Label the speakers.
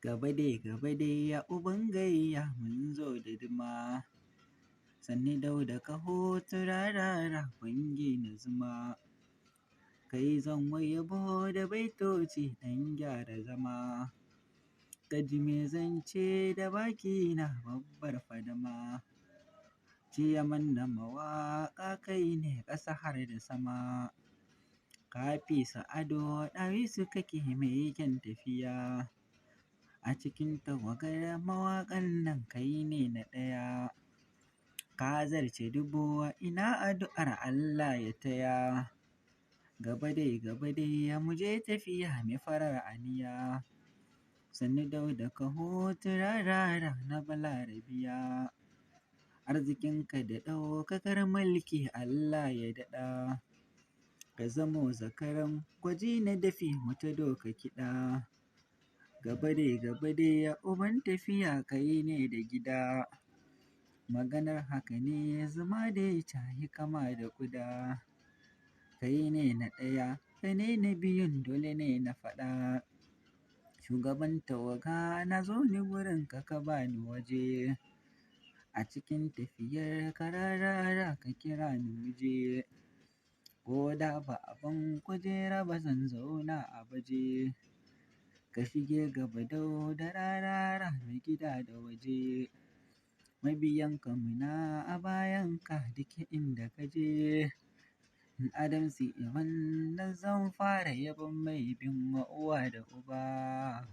Speaker 1: Gaba dai ya uban gayya mun zo da duma, sanni dau da kaho turarara kwangi na zuma. Kai zan wa yabo da baitoci ɗan gyara zama, kaji me zance da bakina babbar fadama. Ciyaman na mawaƙa kai ne ƙasa har da sama, ka fi su ado ɗawisu kake mai kyan tafiya. A cikin tawagar mawaƙan nan kai ne na ɗaya, ka zarce dubu ina addu'ar Allah ya taya. Gaba dai mu je tafiya mai farar aniya, sannu dau da kaho turarara na balarabiya. Arzikinka da ɗaukakar mulki Allah ya daɗa, ka zamo zakaran gwaji na dafi mu ta doka kiɗa. Gaba dai ya uban tafiya kai ne da gida, maganar haka ne zuma dai tayi kama da ƙuda. Kai ne na ɗaya, kai ne na biyun dole ne na faɗa, shugaban tawaga na zo ni wurinka ka bani waje. A cikin tafiyar ka rarara ka kira ni mu je, ko da ba a ban kujera ba zan zauna a baje. Ka shige gaba dau da rarara mai gida da waje, mabiyanka muna a bayanka duk inda ka je. Adamsi wannan zan fara yabon mai bin uwa da uba.